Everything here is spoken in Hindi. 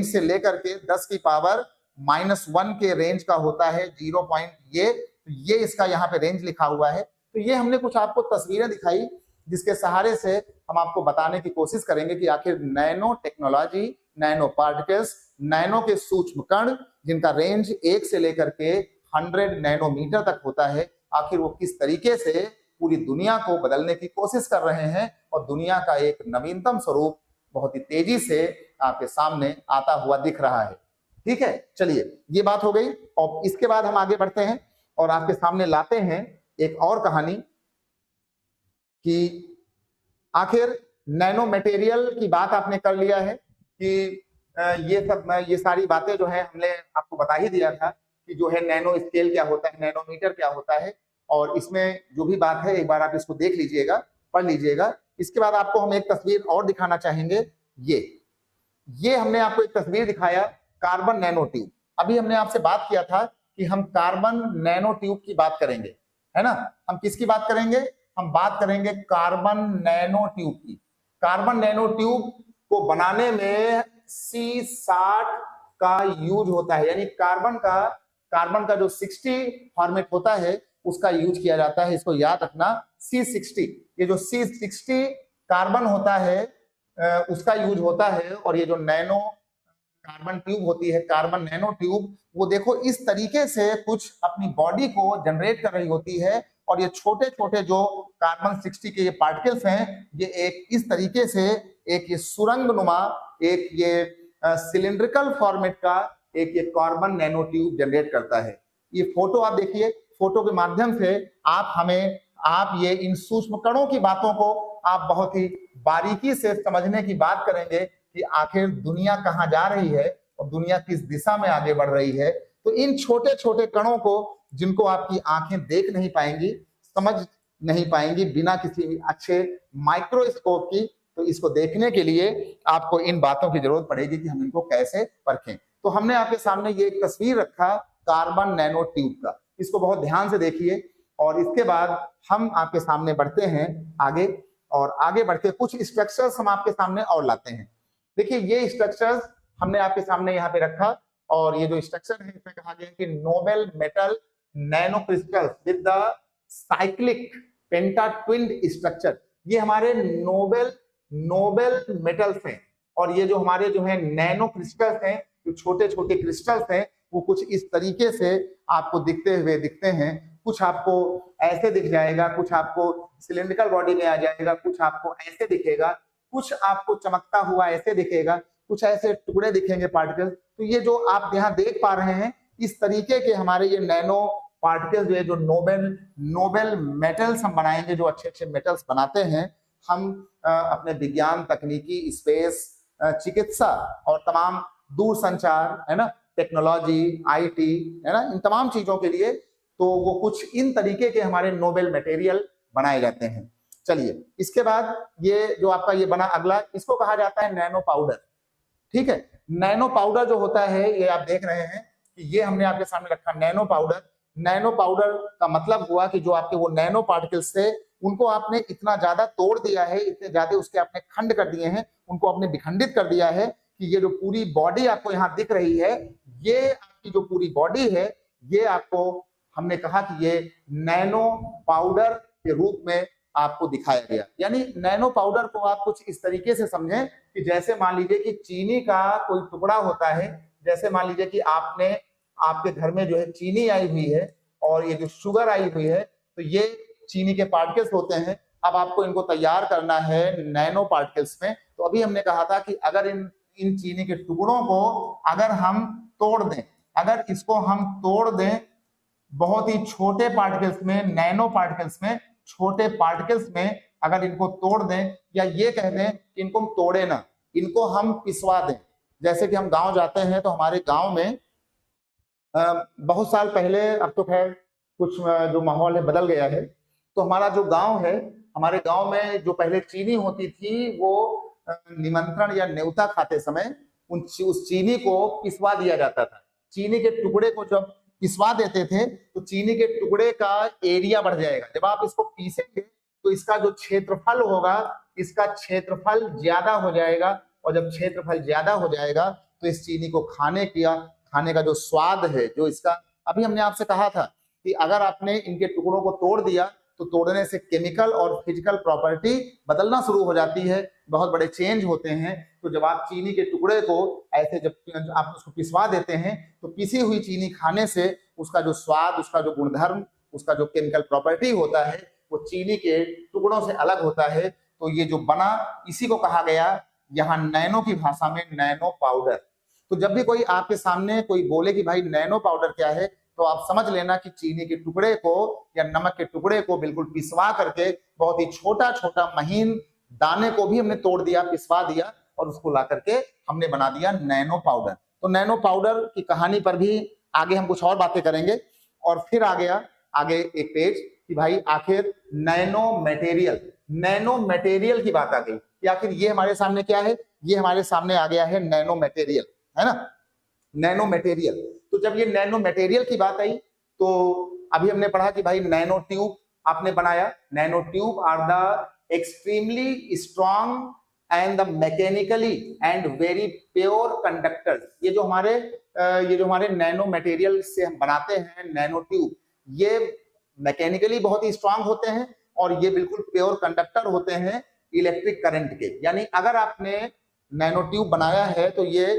से लेकर के 10 की पावर -1 के रेंज का होता है 0 पॉइंट ये इसका यहाँ पे रेंज लिखा हुआ है। तो ये हमने कुछ आपको तस्वीरें दिखाई जिसके सहारे से हम आपको बताने की कोशिश करेंगे कि आखिर nano technology, nano particles, nano के सूक्ष्म कण जिनका रेंज 1 से लेकर के 100 नैनोमीटर तक होता है, आखिर वो किस तरीके से पूरी दुनिया को बदलने की कोशिश कर रहे हैं और दुनिया का एक नवीनतम स्वरूप बहुत ही तेजी से आपके सामने आता हुआ दिख रहा है। ठीक है, चलिए ये बात हो गई और इसके बाद हम आगे बढ़ते हैं और आपके सामने लाते हैं एक और कहानी कि आखिर नैनो मटेरियल की बात आपने कर लिया है कि ये सारी बातें जो है हमने आपको बता ही दिया था कि जो है नैनो स्केल क्या होता है, नैनोमीटर क्या होता है, और इसमें जो भी बात है एक बार आप इसको देख लीजिएगा, पढ़ लीजिएगा। इसके बाद आपको हम एक तस्वीर और दिखाना चाहेंगे। ये हमने आपको एक तस्वीर दिखाया कार्बन नैनो ट्यूब। अभी हमने आपसे बात किया था कि हम कार्बन नैनो ट्यूब की बात करेंगे, है ना। हम किसकी बात करेंगे? हम बात करेंगे कार्बन नैनो ट्यूब की। कार्बन नैनो ट्यूब को बनाने में C60 का यूज होता है, यानी कार्बन का जो 60 फॉर्मेट होता है उसका यूज किया जाता है। इसको याद रखना, C60। ये जो C60 कार्बन होता है उसका यूज होता है। और ये जो नैनो कार्बन ट्यूब होती है, कार्बन नैनो ट्यूब, वो देखो इस तरीके से कुछ अपनी बॉडी को जनरेट कर रही होती है। और ये छोटे छोटे जो कार्बन 60 के ये पार्टिकल्स हैं, ये एक इस तरीके से एक ये सुरंग नुमा, एक ये सिलिंड्रिकल फॉर्मेट का एक ये कार्बन नैनो ट्यूब जनरेट करता है। ये फोटो आप देखिए, फोटो के माध्यम से आप ये इन सूक्ष्म कणों की बातों को आप बहुत ही बारीकी से समझने की बात करेंगे कि आखिर दुनिया कहाँ जा रही है और दुनिया किस दिशा में आगे बढ़ रही है। तो इन छोटे छोटे कणों को जिनको आपकी आंखें देख नहीं पाएंगी, समझ नहीं पाएंगी बिना किसी अच्छे माइक्रोस्कोप की, तो इसको देखने के लिए आपको इन बातों की जरूरत पड़ेगी कि हम इनको कैसे परखें। तो हमने आपके सामने ये एक तस्वीर रखा कार्बन नैनो ट्यूब का, इसको बहुत ध्यान से देखिए। और इसके बाद हम आपके सामने बढ़ते हैं आगे, और आगे बढ़ के कुछ स्ट्रक्चर्स हम आपके सामने और लाते हैं। देखिए ये स्ट्रक्चर्स हमने आपके सामने यहाँ पे रखा, और ये जो स्ट्रक्चर है इसमें कहा गया है कि noble metal nano crystals with the cyclic pentatwinned structure. ये हमारे नोबेल मेटल्स हैं। और ये जो हमारे जो है नैनो क्रिस्टल्स हैं, जो छोटे छोटे क्रिस्टल्स हैं, वो कुछ इस तरीके से आपको दिखते हुए दिखते हैं। कुछ आपको ऐसे दिख जाएगा, कुछ आपको सिलिंड्रिकल बॉडी में आ जाएगा, कुछ आपको ऐसे दिखेगा, कुछ आपको चमकता हुआ ऐसे दिखेगा, कुछ ऐसे टुकड़े दिखेंगे पार्टिकल्स। तो ये जो आप यहाँ देख पा रहे हैं, इस तरीके के हमारे ये नैनो पार्टिकल्स जो है, जो नोबेल मेटल्स हम बनाएंगे, जो अच्छे अच्छे मेटल्स बनाते हैं हम अपने विज्ञान, तकनीकी, स्पेस, चिकित्सा और तमाम दूर संचार, है ना, टेक्नोलॉजी, IT, है ना, इन तमाम चीजों के लिए तो वो कुछ इन तरीके के हमारे नोबेल मटेरियल बनाए जाते हैं। चलिए इसके बाद ये जो आपका ये बना अगला, इसको कहा जाता है नैनो पाउडर। ठीक है, नैनो पाउडर जो होता है, ये आप देख रहे हैं कि ये हमने आपके सामने रखा नैनो पाउडर। नैनो पाउडर का मतलब हुआ कि जो आपके वो नैनो पार्टिकल्स थे, उनको आपने इतना ज्यादा तोड़ दिया है, इतने ज्यादा उसके आपने खंड कर दिए हैं, उनको आपने विखंडित कर दिया है कि ये जो पूरी बॉडी आपको यहाँ दिख रही है, ये आपकी जो पूरी बॉडी है, ये आपको हमने कहा कि ये नैनो पाउडर के रूप में आपको दिखाया गया। यानी नैनो पाउडर को आप कुछ इस तरीके से समझें कि जैसे मान लीजिए कि चीनी का कोई टुकड़ा होता है, जैसे मान लीजिए कि आपके घर में जो है चीनी आई हुई है और ये जो शुगर आई हुई है, तो ये चीनी के पार्टिकल्स होते हैं। अब आपको इनको तैयार करना है नैनो पार्टिकल्स में। तो अभी हमने कहा था कि अगर इन चीनी के टुकड़ों को अगर हम तोड़ दें, अगर इसको हम तोड़ दें बहुत ही छोटे पार्टिकल्स में, नैनो पार्टिकल्स में, छोटे पार्टिकल्स में अगर इनको तोड़ दें, या ये कह दें कि इनको हम तोड़े ना, इनको हम पिसवा दें। जैसे कि हम गांव जाते हैं तो हमारे गांव में बहुत साल पहले, अब तो खैर कुछ जो माहौल है बदल गया है, तो हमारा जो गांव है, हमारे गांव में जो पहले चीनी होती थी, वो निमंत्रण या न्योता खाते समय उस चीनी को पिसवा दिया जाता था। चीनी के टुकड़े को जब पिसवा देते थे तो चीनी के टुकड़े का एरिया बढ़ जाएगा। जब आप इसको पीसेंगे तो इसका जो क्षेत्रफल होगा, इसका क्षेत्रफल ज्यादा हो जाएगा, और जब क्षेत्रफल ज्यादा हो जाएगा तो इस चीनी को खाने का जो स्वाद है, जो इसका, अभी हमने आपसे कहा था कि अगर आपने इनके टुकड़ों को तोड़ दिया तो तोड़ने से केमिकल और फिजिकल प्रॉपर्टी बदलना शुरू हो जाती है, बहुत बड़े चेंज होते हैं। तो जब आप चीनी के टुकड़े को ऐसे जब आप उसको पिसवा देते हैं तो पिसी हुई चीनी खाने से उसका जो स्वाद, उसका जो गुणधर्म, उसका जो केमिकल प्रॉपर्टी होता है वो चीनी के टुकड़ों से अलग होता है। तो ये जो बना, इसी को कहा गया यहाँ नैनो की भाषा में नैनो पाउडर। तो जब भी कोई आपके सामने कोई बोले कि भाई नैनो पाउडर क्या है, तो आप समझ लेना कि चीनी के टुकड़े को या नमक के टुकड़े को बिल्कुल पिसवा करके बहुत ही छोटा छोटा महीन दाने को भी हमने तोड़ दिया, पिसवा दिया और उसको ला करके हमने बना दिया नैनो पाउडर। तो नैनो पाउडर की कहानी पर भी आगे हम कुछ और बातें करेंगे। और फिर आ गया आगे एक पेज कि भाई आखिर नैनो मटेरियल की बात आ गई कि आखिर ये हमारे सामने क्या है, ये हमारे सामने आ गया है नैनो मटेरियल, है ना, नैनो मटेरियल। तो जब ये नैनो मटेरियल की बात आई तो अभी हमने पढ़ा कि भाई नैनो ट्यूब आपने बनाया। Nano tube are the extremely strong and the mechanically and very pure conductors. ये जो हमारे नैनो मटेरियल से हम बनाते हैं नैनो ट्यूब, ये मैकेनिकली बहुत ही स्ट्रांग होते हैं और ये बिल्कुल प्योर कंडक्टर होते हैं इलेक्ट्रिक करंट के। यानी अगर आपने नैनो ट्यूब बनाया है तो ये